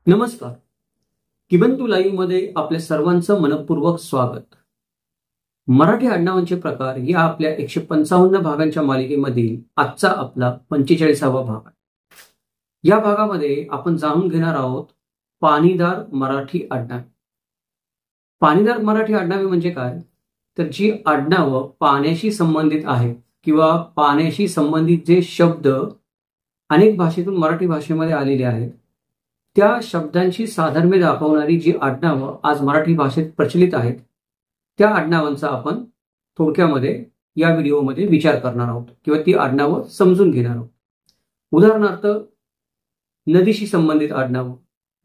नमस्कार. किबंतु लाईव्ह मध्ये आपल्या सर्वांचं मनपूर्वक स्वागत. मराठी आडनावांचे प्रकार या आपल्या 155 भागांच्या मालिकेमधील आजचा आपला 45वा भाग आहे. या भागामध्ये आपण जाणून घेणार आहोत पाणीदार मराठी आडनावे. पाणीदार मराठी आडनावे म्हणजे काय, तर जी आडनावं पाण्याशी संबंधित आहेत किंवा पाण्याशी संबंधित जे शब्द अनेक भाषेतून मराठी भाषेमध्ये आलेले आहेत त्या शब्दांची साधर्म्य दाखवणारी जी आडनावं आज मराठी भाषेत प्रचलित आहेत त्या आडनावांचा आपण थोडक्यामध्ये या व्हिडिओमध्ये विचार करणार आहोत किंवा ती आडनावं समजून घेणार आहोत. उदाहरणार्थ नदीशी संबंधित आडनावं,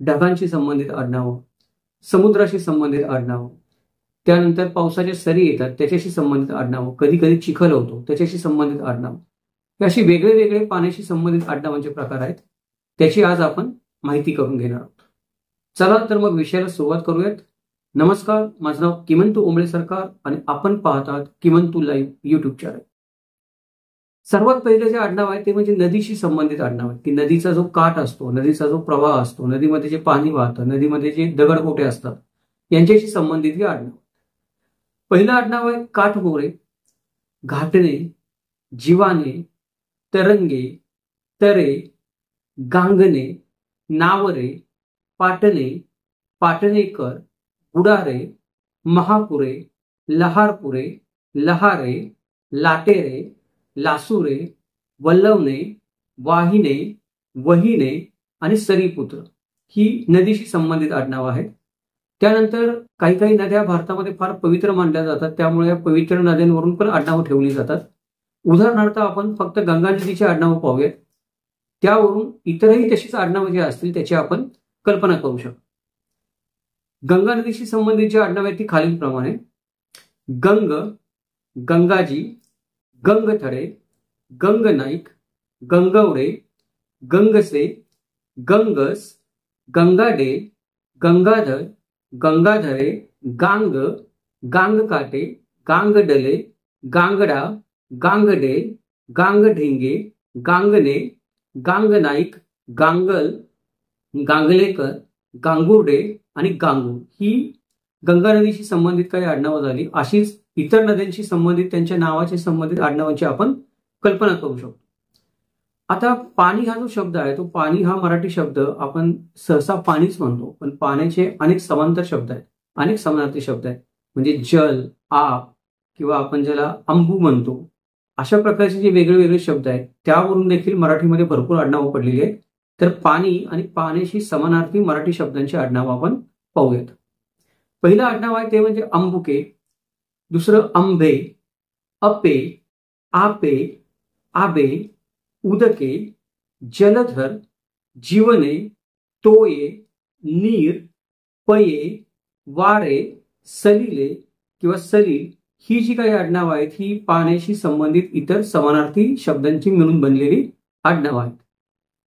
ढगांशी संबंधित आडनावं, समुद्राशी संबंधित आडनावं, त्यानंतर पावसाच्या सरी येतात त्याच्याशी संबंधित आडनावं, कधी कधी चिखल होतो त्याच्याशी संबंधित आडनावं. हे अशी वेगळे वेगळे पाण्याशी संबंधित आडनावांचे प्रकार आहेत. त्याची आज आपण माहिती करून घेणार आहोत. चला तर मग विषयाला सुरुवात करूयात. नमस्कार, माझं नाव किमंतु ओंबळे सरकार आणि आपण पाहतात किमंतु लाईव्ह युट्यूब चॅनल. सर्वात पहिले जे आडनाव आहे ते म्हणजे नदीशी संबंधित आडनाव आहे की नदीचा जो काठ असतो, नदीचा जो प्रवाह असतो, नदीमध्ये जे पाणी वाहतं, नदीमध्ये जे दगडगोटे असतात यांच्याशी संबंधित हे आडनाव. पहिलं आडनाव आहे काठमोरे, घाटणे, जीवाने, तरंगे, तरे, गांगणे, नावरे, पाटणे, पाटणेकर, बुडारे, महापुरे, लहारपुरे, लहारे, लाटेरे, लासुरे, वल्लवणे, वाहिने, वहिने आणि सरीपुत्र ही नदीशी संबंधित आडनावं आहेत. त्यानंतर काही काही नद्या भारतामध्ये फार पवित्र मानल्या जातात, त्यामुळे या पवित्र नद्यांवरून पण आडनावं ठेवली जातात. उदाहरणार्थ आपण फक्त गंगा नदीची आडनावं पाहूयात, त्यावरून इतरही तशीच आडनावं जे असतील त्याची आपण कल्पना करू शकतो. गंगा नदीशी संबंधित जी आडनाव आहे ती खालीलप्रमाणे: गंग, गंगाजी, गंगथडे, गंगनाईक, गंगवडे, गंगसे, गंगस, गंगाडे, गंगाधर, गंगाधरे, गांग, गांगकाटे, गांगडले, गांगडा, गांगडे, गांगढेंगे, गांगणे, गांगनाईक, गांगल, गांगलेकर, गांगुर्डे आणि गांगूर ही गंगा नदीशी संबंधित काही आडनावं झाली. अशीच इतर नद्यांशी संबंधित त्यांच्या नावाशी संबंधित आडनावांची आपण कल्पना करू शकतो. आता पाणी हा जो शब्द आहे तो पाणी हा मराठी शब्द आपण सहसा पाणीच म्हणतो, पण पाण्याचे अनेक समांतर शब्द आहेत, अनेक समानार्थी शब्द आहेत. म्हणजे जल, आप किंवा आपण ज्याला अंबू म्हणतो, अशा प्रकारचे जे वेगळे वेगळे शब्द आहेत त्यावरून देखील मराठीमध्ये भरपूर आडनावं पडलेली आहेत. तर पाणी आणि पाण्याशी समानार्थी मराठी शब्दांची आडनावं आपण पाहूयात. पहिलं आडनाव आहे ते म्हणजे अंबुके, दुसरं अंबे, अपे, आपे, आबे, उदके, जलधर, जीवने, तोये, नीर, पये, वारे, सलिले किंवा सलील ही जी काही आडनावं आहेत ही पाण्याशी संबंधित इतर समानार्थी शब्दांची मिळून बनलेली आडनावं आहेत.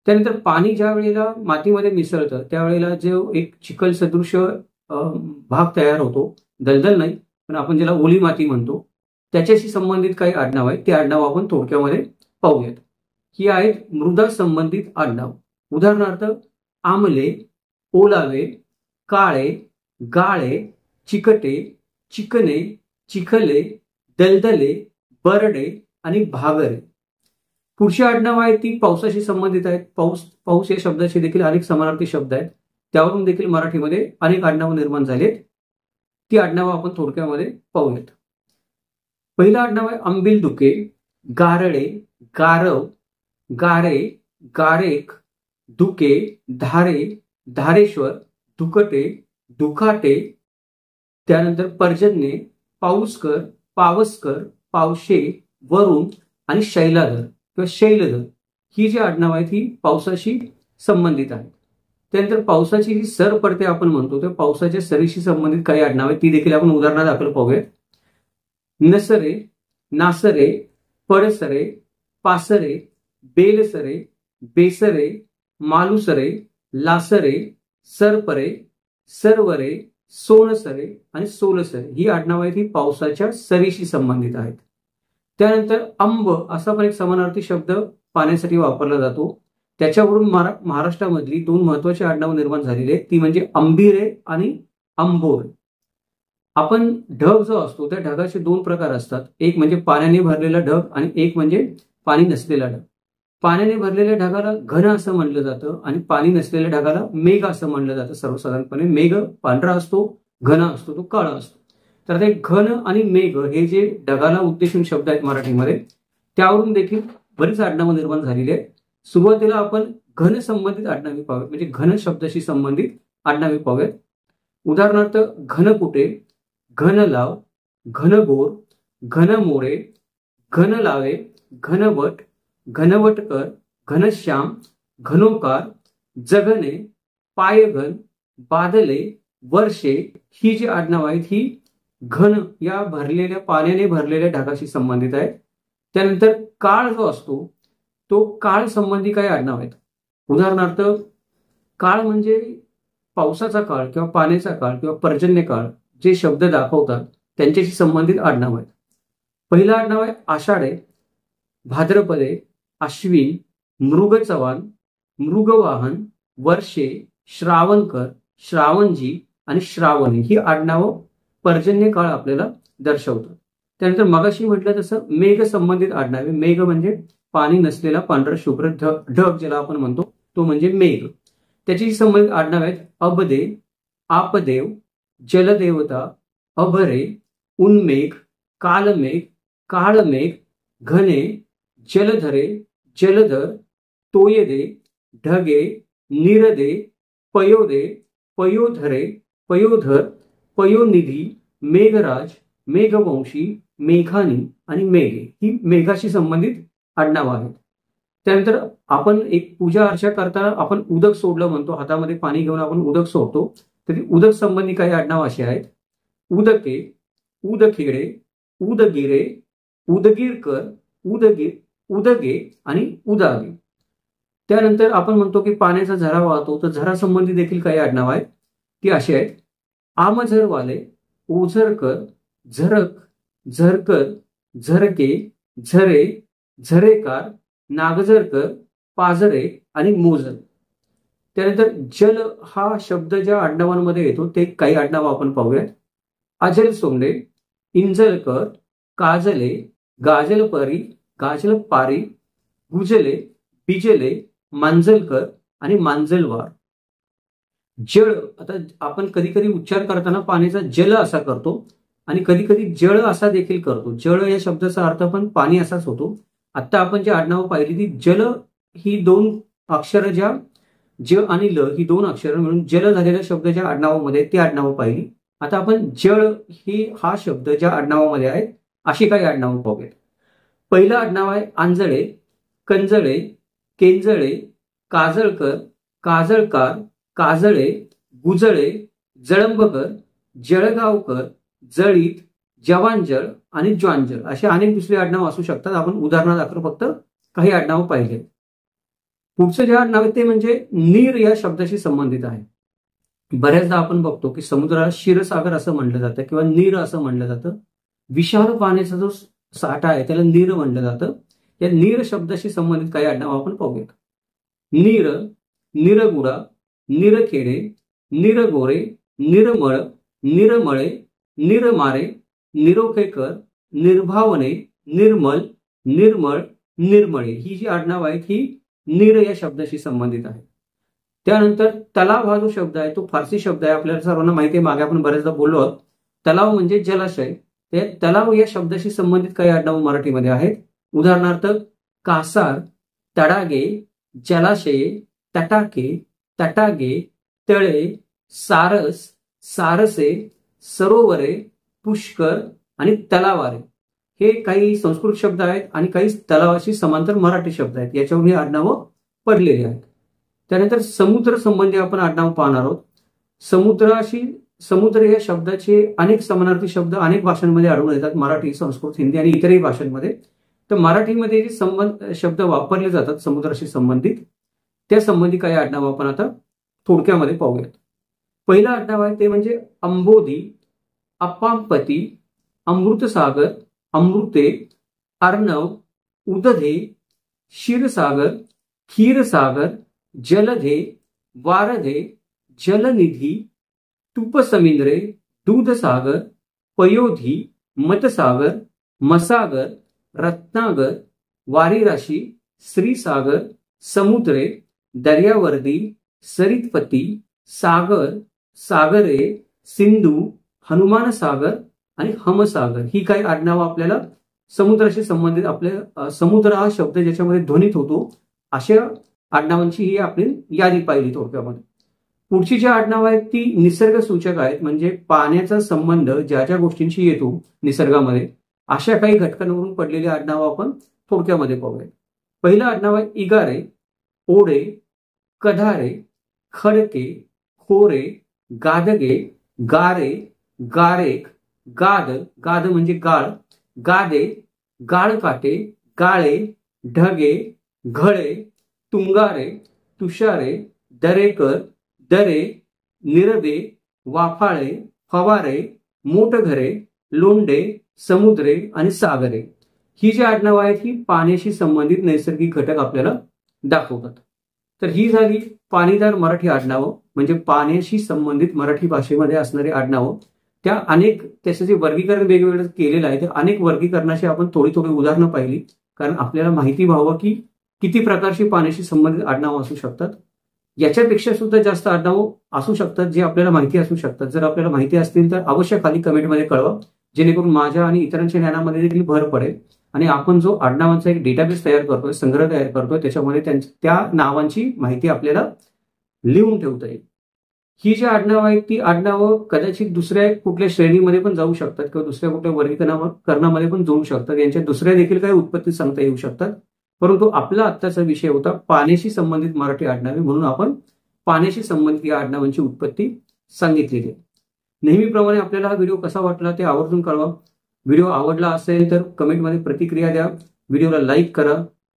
त्यानंतर पाणी ज्या वेळेला मातीमध्ये मिसळतं त्यावेळेला जो एक चिखल सदृश भाग तयार होतो, दलदल नाही पण आपण ज्याला ओली माती म्हणतो, त्याच्याशी संबंधित काही आडनाव आहेत ते आडनाव आपण थोडक्यामध्ये पाहूयात. ही आहेत मृदा संबंधित आडनाव. उदाहरणार्थ आमले, ओलावे, काळे, गाळे, चिकटे, चिकणे, चिखले, दलदले, बरडे आणि भागरे. पुढची आडनाव आहे ती पावसाशी संबंधित आहेत. पाऊस या शब्दाचे देखील अनेक समानार्थी शब्द आहेत, त्यावरून देखील मराठीमध्ये अनेक आडनावं निर्माण झालेत. ती आडनावं आपण थोडक्यामध्ये पाहूयात. पहिलं आडनाव आहे अंबिलदुके, गारडे, गारव, गारे, गारेक, दुके, धारे, धारेश्वर, दुकटे, दुखाटे, त्यानंतर पर्जन्य, पाऊसकर, पावसकर, पावशे, वरुण आणि शैलाधर किंवा शैलधर ही जी आडनाव आहेत ही पावसाशी संबंधित आहेत. त्यानंतर पावसाची जी सर पडते आपण म्हणतो त्या पावसाच्या सरीशी संबंधित काही आडनाव आहेत ती देखील आपण उदाहरणादाखल पाहूयात. नसरे, नासरे, पडसरे, पासरे, बेलसरे, बेसरे, मालुसरे, लासरे, सरपरे, सरवरे, सोनसरे आणि सोलसरे ही आडनावं आहेत ही पावसाच्या सरीशी संबंधित आहेत. त्यानंतर अंब असा पण एक समानार्थी शब्द पाण्यासाठी वापरला जातो, त्याच्यावरून महाराष्ट्रामधली दोन महत्वाची आडनावं निर्माण झालेली आहेत, ती म्हणजे अंबिरे आणि अंबोर. आपण ढग जो असतो त्या ढगाचे दोन प्रकार असतात, एक म्हणजे पाण्याने भरलेला ढग आणि एक म्हणजे पाणी नसलेला ढग. पाण्याने भरलेल्या ढगाला घन असं म्हणलं जातं आणि पाणी नसलेल्या ढगाला मेघ असं म्हणलं जातं. सर्वसाधारणपणे मेघ पांढरा असतो, घन असतो तो काळा असतो. तर ते घन आणि मेघ हे जे ढगाला उद्देशून शब्द आहेत मराठीमध्ये, त्यावरून देखील बरीच आडनावं निर्माण झालेली आहेत. सुरुवातीला आपण घन संबंधित आडनावे पाहूयात, म्हणजे घन शब्दाशी संबंधित आडनावे पाहूयात. उदाहरणार्थ घनकुटे, घनलाव, घनघोर, घनमोरे, घनलावे, घनवट, घनवटकर, घनश्याम, घनोकार, जगणे, पायघन, बादले, वर्षे ही जी आडनावं आहेत ही घन या भरलेल्या पाण्याने भरलेल्या ढगाशी संबंधित आहेत. त्यानंतर काळ जो असतो तो काळ संबंधी काही आडनाव आहेत. उदाहरणार्थ काळ म्हणजे पावसाचा काळ किंवा पाण्याचा काळ किंवा पर्जन्य काळ जे शब्द दाखवतात त्यांच्याशी संबंधित आडनाव आहेत. पहिलं आडनाव आहे आषाढे, भाद्रपदे, अश्विन, मृगचवान, मृगवाहन, वर्षे, श्रावणकर, श्रावणजी आणि श्रावणी ही आडनावं पर्जन्य काळ आपल्याला दर्शवतात. त्यानंतर मगाशी म्हटलं तसं मेघ संबंधित आडनावे. मेघ म्हणजे पाणी नसलेला पांढरा शुभ्र ढग ज्याला आपण म्हणतो तो म्हणजे मेघ. त्याची संबंधित आडनाव आहेत अबदे, आपदेव, जलदेवता, अभरे, उन्मेघ, कालमेघ, काळमेघ, घने, जलधरे, जलधर, तोयदे, ढगे, निरदे, पयोदे, पयोधरे, पयोधर, पयोनिधी, मेघराज, मेघवंशी, मेघानी आणि मेघे ही मेघाशी संबंधित आडनावं आहेत. त्यानंतर आपण एक पूजा अर्चा करताना आपण उदक सोडलं म्हणतो, हातामध्ये पाणी घेऊन आपण उदक सोडतो, तर उदक संबंधी काही आडनाव अशी आहेत उदके, उदखेडे, उदगिरे, उदगीरकर, उदगे आणि उदागे. त्यानंतर आपण म्हणतो की पाण्याचा झरा वाहतो, तर झरा संबंधी देखील काही आडनाव आहेत, ती अशी आहेत आमझरवाले, ओझरकर, झरक, झरकर, झरके, झरे, झरेकार, नागझरकर, पाझरे आणि मोजल. त्यानंतर जल हा शब्द ज्या आडनावांमध्ये येतो ते काही आडनावं आपण पाहूयात. अजल सोंडे, इंजलकर, काजले, गाजलपरी, गाजलपारी, गुजले, बिजले, मांजलकर आणि मांजलवार. जळ, आता आपण कधी कधी उच्चार करताना पाण्याचा जल असा करतो आणि कधी कधी जळ असा देखील करतो. जळ या शब्दाचा अर्थ पण पाणी असाच होतो. आता आपण जी आडनावं पाहिली ती जल ही दोन अक्षर ज्या ज आणि ल ही दोन अक्षर मिळून जल झालेल्या शब्द ज्या आडनावामध्ये ती आडनावं पाहिली. आता आपण जळ ही हा शब्द ज्या आडनावामध्ये आहे अशी काही आडनावं पाहूयात. पहिलं आडनाव आहे आंजळे, कंजळे, केंजळे, काजळकर, काजळकार, काजळे, गुजळे, जळंबकर, जळगावकर, जळीत, जवांजळ आणि ज्वांजळ असे अनेक दुसरे आडनाव असू शकतात. आपण उदाहरणादाखल फक्त काही आडनाव पाहिले. पुढचं जे आडनाव आहे ते म्हणजे नीर या शब्दाशी संबंधित आहे. बऱ्याचदा आपण बघतो की समुद्राला क्षीरसागर असं म्हणलं जातं किंवा नीर असं म्हणलं जातं. विशाल पाण्याचा जो साठा आहे त्याला नीर म्हणलं जातं. या नीर शब्दाशी संबंधित काही आडनाव आपण पाहूयात. नीर, निरगुडा, निरखेडे, निरगोरे, निरमळ, निरमळे, निरमारे, निरोखेकर, निर्भावने, निर्मल, निर्मळ, निर्मळे ही जी आडनाव आहेत ही नीर या शब्दाशी संबंधित आहे. त्यानंतर तलाव हा जो शब्द आहे तो फारसी शब्द आहे. आपल्याला सर्वांना माहिती आहे, मागे आपण बऱ्याचदा बोललो आहोत. तलाव म्हणजे जलाशय. तलाव या शब्दाशी संबंधित काही आडनाव मराठीमध्ये आहेत. उदाहरणार्थ कासार, तडागे, जलाशये, तटाके, तटागे, तळे, सारस, सारसे, सरोवरे, पुष्कर आणि तलावारे हे काही संस्कृत शब्द आहेत आणि काही तलावाशी समांतर मराठी शब्द आहेत. याच्यावरून ही आडनावं पडलेली आहेत. त्यानंतर समुद्र संबंधी आपण आडनाव पाहणार आहोत. समुद्र या शब्दाचे अनेक समानार्थी शब्द अनेक भाषांमध्ये आढळून येतात, मराठी, संस्कृत, हिंदी आणि इतरही भाषांमध्ये. तर मराठीमध्ये जे शब्द वापरले जातात समुद्राशी संबंधित त्या संबंधी काही आडनाव आपण आता थोडक्यामध्ये पाहूयात. पहिलं आडनाव आहे ते म्हणजे अंबोधी, अप्पांपती, अमृतसागर, अमृते, अर्णव, उदधे, क्षीरसागर, क्षीरसागर, जलधे, वारधे, जलनिधी, तुपसमिंद्रे, दूधसागर, पयोधी, मतसागर, मसागर, रत्नागर, वारीराशी, श्रीसागर, समुद्रे, दर्यावर्दी, सरितपती, सागर, सागरे, सिंधू, हनुमान सागर आणि हमसागर ही काही आडनावं आपल्याला समुद्राशी संबंधित आपल्या समुद्र हा शब्द ज्याच्यामध्ये ध्वनित होतो अशा आडनावांची ही आपण यादी पाहिली थोडक्यामध्ये. पुढची जी आडनावं आहेत ती निसर्ग सूचक आहेत, म्हणजे पाण्याचा संबंध ज्या ज्या गोष्टींशी येतो निसर्गामध्ये अशा काही घटकांवरून पडलेली आडनावं आपण थोडक्यामध्ये पाहूया. पहिलं आडनाव आहे इगारे, ओढे, कधारे, खडके, खोरे, गादगे, गारे, गारेक, गाद, गाद म्हणजे गाळ, गादे, गाळकाटे, गाळे, ढगे, घळे, तुंगारे, तुषारे, दरेकर, दरे, निरदे, वाफाळे, फवारे, मोठघरे, लोंडे, समुद्रे आणि सागरे ही जी आडनावं आहेत ही पाण्याशी संबंधित नैसर्गिक घटक आपल्याला दाखवतात. तर ही झाली पाणीदार मराठी आडनावं, म्हणजे पाण्याशी संबंधित मराठी भाषेमध्ये असणारी आडनावं. त्या अनेक त्याचं जे वर्गीकरण वेगवेगळं केलेलं आहे त्या अनेक वर्गीकरणाची आपण थोडी उदाहरणं पाहिली, कारण आपल्याला माहिती व्हावं की किती प्रकारची पाण्याशी संबंधित आडनावं असू शकतात. याच्यापेक्षा सुद्धा जास्त आडनावं असू शकतात जे आपल्याला माहिती असू शकतात. जर आपल्याला माहिती असतील तर अवश्य खाली कमेंटमध्ये कळवा, जेणेकरून माझ्या आणि इतरांच्या ज्ञानामध्ये देखील भर पडेल आणि आपण जो आडनावांचा एक डेटाबेस तयार करतोय, संग्रह तयार करतोय, त्याच्यामध्ये त्या नावांची माहिती आपल्याला लिहून ठेवता येईल. ही जी आडनावं आहेत ती आडनावं कदाचित दुसऱ्या कुठल्या श्रेणीमध्ये पण जाऊ शकतात किंवा दुसऱ्या कुठल्या वर्गीकरणामध्ये पण जाऊ शकतात. यांच्या दुसऱ्या देखील काही उत्पत्ती सांगता येऊ शकतात. परंतु आपला आत्ताचा विषय होता पाण्याशी संबंधित मराठी आडनावे, म्हणून आपण पाण्याशी संबंधित या आडनावांची उत्पत्ती सांगितलेली आहे. नेहमीप्रमाणे आपल्याला हा व्हिडिओ कसा वाटला ते आवर्जून कळवा. व्हिडिओ आवडला असेल तर कमेंटमध्ये प्रतिक्रिया द्या, व्हिडिओला लाईक करा,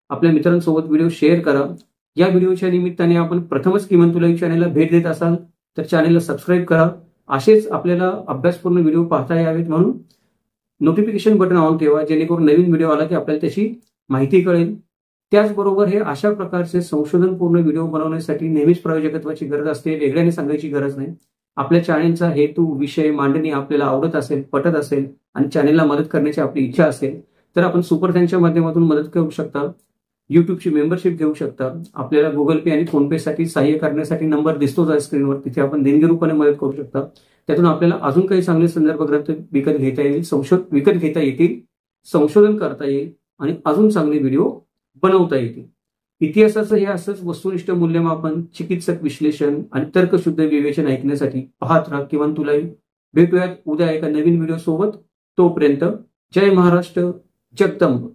आपल्या मित्रांसोबत व्हिडिओ शेअर करा. या व्हिडिओच्या निमित्ताने आपण प्रथमच किमान तुला चॅनेलला भेट देत असाल तर चॅनेलला सबस्क्राईब करा. असेच आपल्याला अभ्यासपूर्ण व्हिडिओ पाहता यावेत म्हणून नोटिफिकेशन बटन ऑन ठेवा, जेणेकरून नवीन व्हिडिओ आला की आपल्याला त्याची माहिती कळेल. त्याचबरोबर हे अशा प्रकारचे संशोधनपूर्ण व्हिडिओ बनवण्यासाठी नेहमीच प्रायोजकत्वाची गरज असते, वेगळ्याने सांगायची गरज नाही. आपल्या चॅनेलचा हेतू, विषय, मांडणी आपल्याला आवडत असेल, पटत असेल आणि चॅनेलला मदत करण्याची आपली इच्छा असेल तर आपण सुपर थँक्सच्या माध्यमातून मदत करू शकता. युट्यूबची मेंबरशिप घेऊ शकता. आपल्याला गुगल पे आणि फोन पे साठी सहाय्य करण्यासाठी नंबर दिसतोच आहे स्क्रीनवर, तिथे आपण देणगी रूपाने मदत करू शकता. त्यातून आपल्याला अजून काही चांगले संदर्भ ग्रंथ विकत घेता येतील, संशोधन करता येईल आणि अजून चांगले व्हिडिओ बनवता येतील. इतिहासाचं हे असंच वस्तुनिष्ठ मूल्यमापन, चिकित्सक विश्लेषण आणि तर्कशुद्ध विवेचन ऐकण्यासाठी पाहत राहा किमान तुला. भेटूयात उद्या एका नवीन व्हिडिओ सोबत. तोपर्यंत जय महाराष्ट्र, जगदंब.